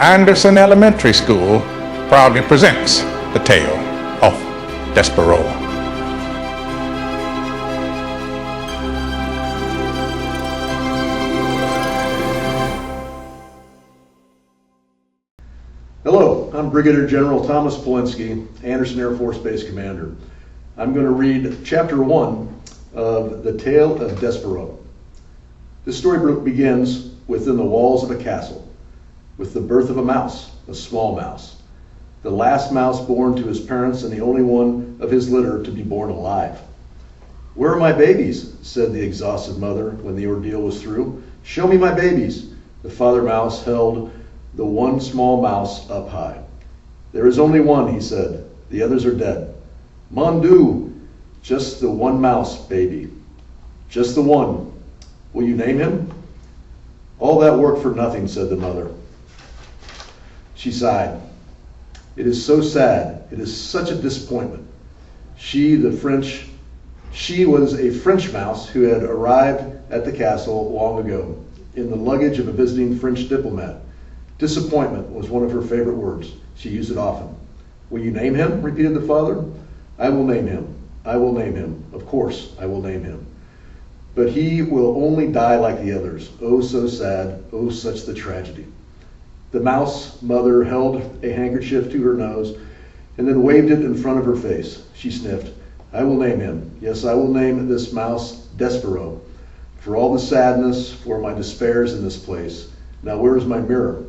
Anderson Elementary School proudly presents the tale of Despereaux. Hello, I'm Brigadier General Thomas Polinsky, Anderson Air Force Base Commander. I'm going to read Chapter 1 of The Tale of Despereaux. This story begins within the walls of a castle, with the birth of a mouse, a small mouse, the last mouse born to his parents and the only one of his litter to be born alive. "Where are my babies?" said the exhausted mother when the ordeal was through. "Show me my babies." The father mouse held the one small mouse up high. "There is only one," he said. "The others are dead." "Mon Dieu, just the one mouse, baby. Just the one. Will you name him?" "All that work for nothing," said the mother. She sighed. "It is so sad. It is such a disappointment." She was a French mouse who had arrived at the castle long ago in the luggage of a visiting French diplomat. Disappointment was one of her favorite words. She used it often. "Will you name him?" repeated the father. "I will name him. I will name him. Of course, I will name him. But he will only die like the others. Oh, so sad. Oh, such the tragedy." The mouse mother held a handkerchief to her nose and then waved it in front of her face. She sniffed. "I will name him. Yes, I will name this mouse Despereaux. For all the sadness, for my despairs in this place. Now where is my mirror?"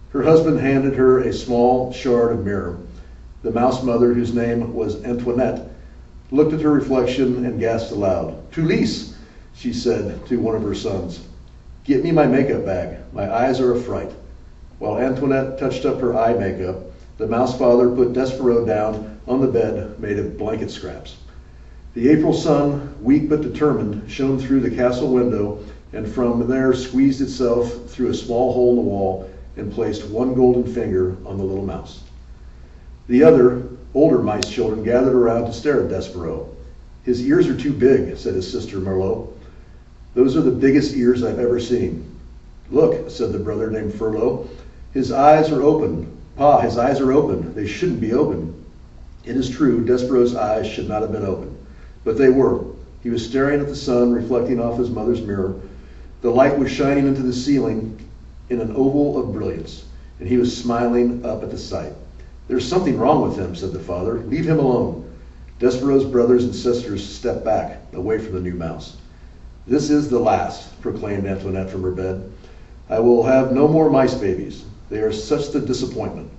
Her husband handed her a small shard of mirror. The mouse mother, whose name was Antoinette, looked at her reflection and gasped aloud. "Tulisse," she said to one of her sons, "get me my makeup bag. My eyes are a fright." While Antoinette touched up her eye makeup, the mouse father put Despereaux down on the bed made of blanket scraps. The April sun, weak but determined, shone through the castle window and from there squeezed itself through a small hole in the wall and placed one golden finger on the little mouse. The other, older mice children gathered around to stare at Despereaux. "His ears are too big," said his sister Merlot. "Those are the biggest ears I've ever seen." "Look," said the brother named Furlough. "His eyes are open. Pa, his eyes are open. They shouldn't be open." It is true, Despereaux's eyes should not have been open, but they were. He was staring at the sun reflecting off his mother's mirror. The light was shining into the ceiling in an oval of brilliance, and he was smiling up at the sight. "There's something wrong with him," said the father. "Leave him alone." Despereaux's brothers and sisters stepped back, away from the new mouse. "This is the last," proclaimed Antoinette from her bed. "I will have no more mice babies. They are such the disappointment.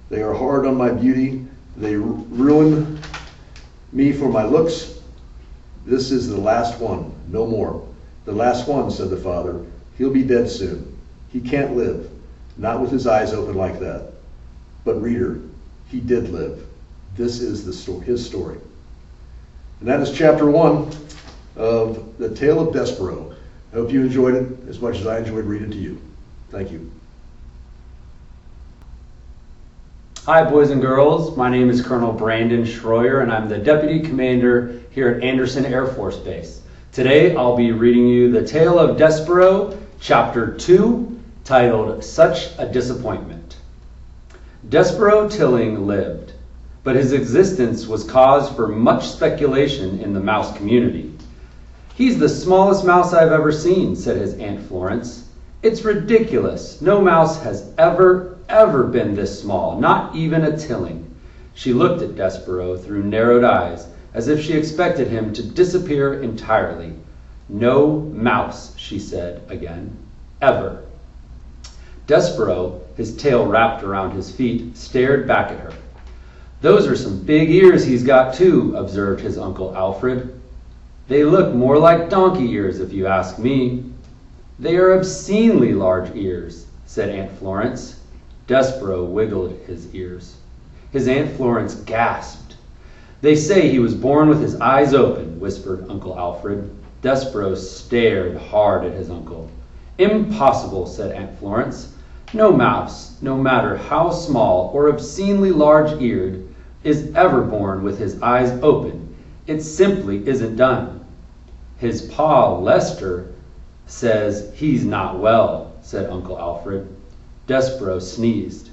They are hard on my beauty. They ruin me for my looks. This is the last one. No more." "The last one," said the father. "He'll be dead soon. He can't live. Not with his eyes open like that." But reader, he did live. This is his story. And that is Chapter 1 of The Tale of Despereaux. I hope you enjoyed it as much as I enjoyed reading it to you. Thank you. Hi, boys and girls. My name is Colonel Brandon Schroyer, and I'm the Deputy Commander here at Anderson Air Force Base. Today, I'll be reading you The Tale of Despereaux, Chapter 2, titled Such a Disappointment. Despereaux Tilling lived, but his existence was cause for much speculation in the mouse community. "He's the smallest mouse I've ever seen," said his Aunt Florence. "It's ridiculous. No mouse has ever been this small, not even a Tilling." She looked at Despereaux through narrowed eyes, as if she expected him to disappear entirely. "No mouse," she said again, "ever." Despereaux, his tail wrapped around his feet, stared back at her. "Those are some big ears he's got too," observed his Uncle Alfred. "They look more like donkey ears if you ask me." "They are obscenely large ears," said Aunt Florence. Despereaux wiggled his ears. His Aunt Florence gasped. "They say he was born with his eyes open," whispered Uncle Alfred. Despereaux stared hard at his uncle. "Impossible," said Aunt Florence. "No mouse, no matter how small or obscenely large-eared, is ever born with his eyes open. It simply isn't done." "His pa, Lester, says he's not well," said Uncle Alfred. Despereaux sneezed.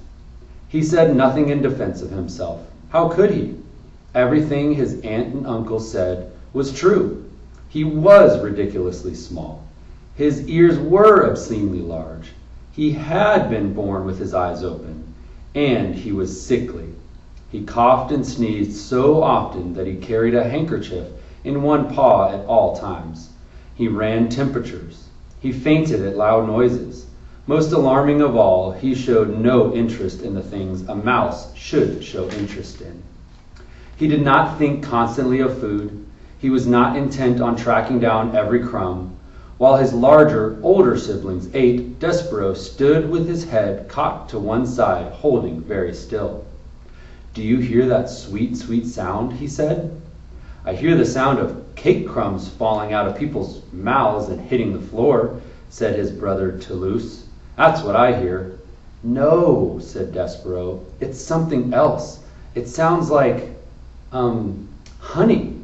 He said nothing in defense of himself. How could he? Everything his aunt and uncle said was true. He was ridiculously small. His ears were obscenely large. He had been born with his eyes open, and he was sickly. He coughed and sneezed so often that he carried a handkerchief in one paw at all times. He ran temperatures. He fainted at loud noises. Most alarming of all, he showed no interest in the things a mouse should show interest in. He did not think constantly of food. He was not intent on tracking down every crumb. While his larger, older siblings ate, Despereaux stood with his head cocked to one side, holding very still. "Do you hear that sweet, sweet sound?" he said. "I hear the sound of cake crumbs falling out of people's mouths and hitting the floor," said his brother Toulouse. "That's what I hear." "No," said Despereaux, "it's something else. It sounds like, honey."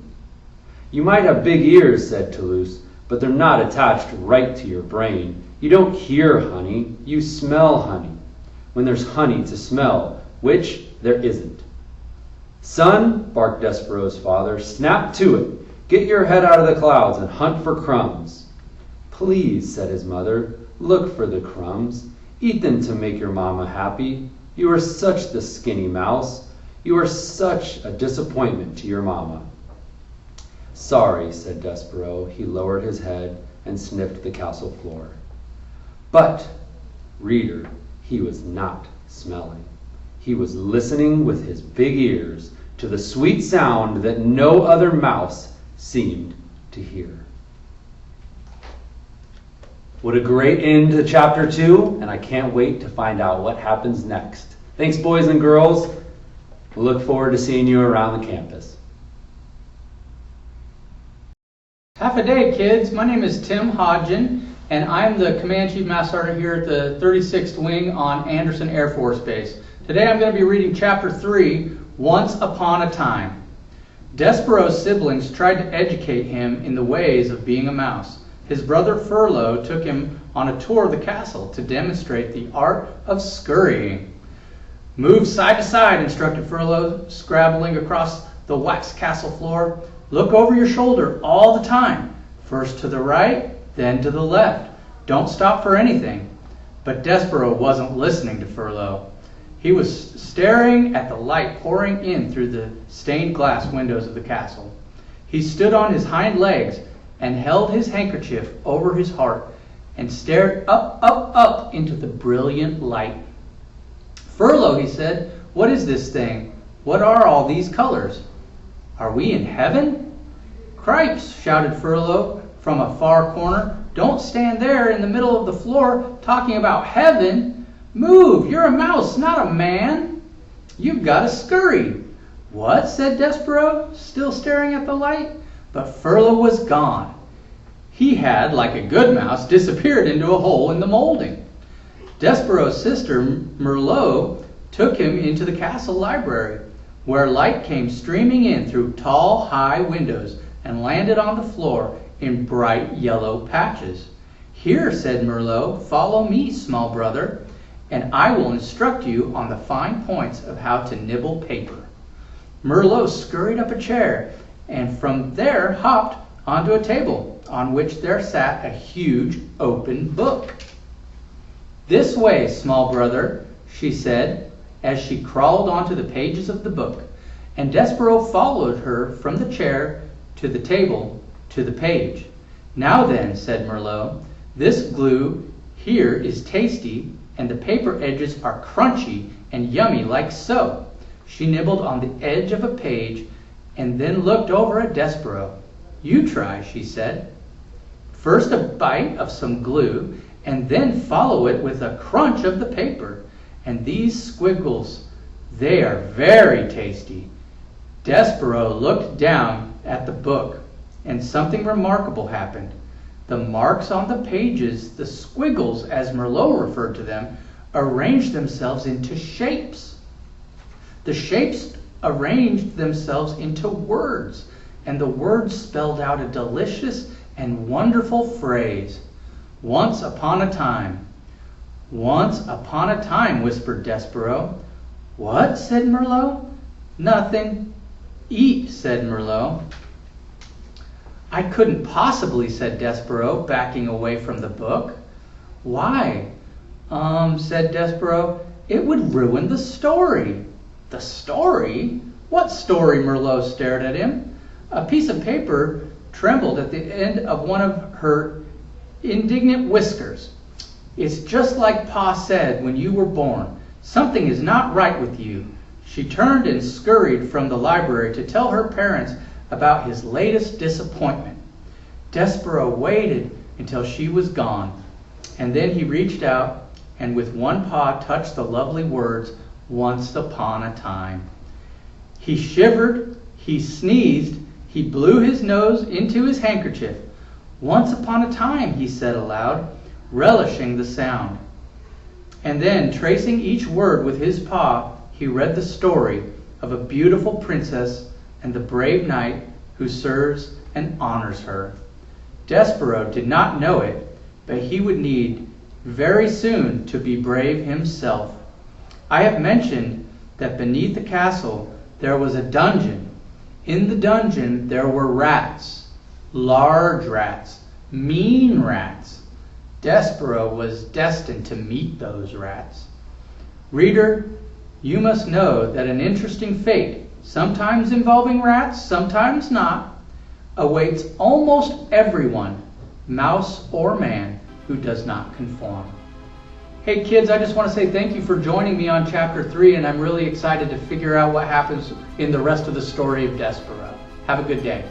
"You might have big ears," said Toulouse, "but they're not attached right to your brain. You don't hear honey, you smell honey. When there's honey to smell, which there isn't." "Son," barked Despereaux's father, "snap to it. Get your head out of the clouds and hunt for crumbs." "Please," said his mother, "look for the crumbs. Eat them to make your mama happy. You are such the skinny mouse. You are such a disappointment to your mama." "Sorry," said Despereaux. He lowered his head and sniffed the castle floor. But, reader, he was not smelling. He was listening with his big ears to the sweet sound that no other mouse seemed to hear. What a great end to chapter 2, and I can't wait to find out what happens next. Thanks, boys and girls. We look forward to seeing you around the campus. Half a day, kids. My name is Tim Hodgen, and I'm the Command Chief Master Sergeant here at the 36th Wing on Anderson Air Force Base. Today I'm going to be reading Chapter 3, Once Upon a Time. Despereaux's siblings tried to educate him in the ways of being a mouse. His brother Furlough took him on a tour of the castle to demonstrate the art of scurrying. "Move side to side," instructed Furlough, scrabbling across the waxed castle floor. "Look over your shoulder all the time. First to the right, then to the left. Don't stop for anything." But Despereaux wasn't listening to Furlough. He was staring at the light pouring in through the stained glass windows of the castle. He stood on his hind legs and held his handkerchief over his heart and stared up, up, up into the brilliant light. "Furlough," he said, "what is this thing? What are all these colors? Are we in heaven?" "Cripes," shouted Furlough from a far corner. "Don't stand there in the middle of the floor talking about heaven. Move, you're a mouse, not a man. You've got to scurry." "What?" said Despereaux, still staring at the light. But Furlough was gone. He had, like a good mouse, disappeared into a hole in the molding. Despereaux's sister, Merlot, took him into the castle library, where light came streaming in through tall, high windows and landed on the floor in bright yellow patches. "Here," said Merlot, "follow me, small brother, and I will instruct you on the fine points of how to nibble paper." Merlot scurried up a chair, and from there hopped onto a table, on which there sat a huge open book. "This way, small brother," she said, as she crawled onto the pages of the book, and Despereaux followed her from the chair to the table to the page. "Now then," said Merlot, "this glue here is tasty, and the paper edges are crunchy and yummy like so." She nibbled on the edge of a page and then looked over at Despereaux. "You try," she said. "First a bite of some glue, and then follow it with a crunch of the paper. And these squiggles, they are very tasty." Despereaux looked down at the book, and something remarkable happened. The marks on the pages, the squiggles as Merlot referred to them, arranged themselves into shapes. The shapes arranged themselves into words, and the words spelled out a delicious and wonderful phrase. "Once upon a time." "Once upon a time," whispered Despereaux. "What?" said Merlot. "Nothing. Eat," said Merlot. "I couldn't possibly," said Despereaux, backing away from the book. "Why?" Said Despereaux. "It would ruin the story." "The story? What story?" Merlot stared at him. A piece of paper trembled at the end of one of her indignant whiskers. "It's just like Pa said when you were born. Something is not right with you." She turned and scurried from the library to tell her parents about his latest disappointment. Despereaux waited until she was gone, and then he reached out and with one paw touched the lovely words, "Once upon a time." He shivered, he sneezed, he blew his nose into his handkerchief. "Once upon a time," he said aloud, relishing the sound. And then, tracing each word with his paw, he read the story of a beautiful princess and the brave knight who serves and honors her. Despereaux did not know it, but he would need very soon to be brave himself. I have mentioned that beneath the castle there was a dungeon. In the dungeon there were rats, large rats, mean rats. Despereaux was destined to meet those rats. Reader, you must know that an interesting fate, sometimes involving rats, sometimes not, awaits almost everyone, mouse or man, who does not conform. Hey kids, I just want to say thank you for joining me on Chapter 3, and I'm really excited to figure out what happens in the rest of the story of Despereaux. Have a good day.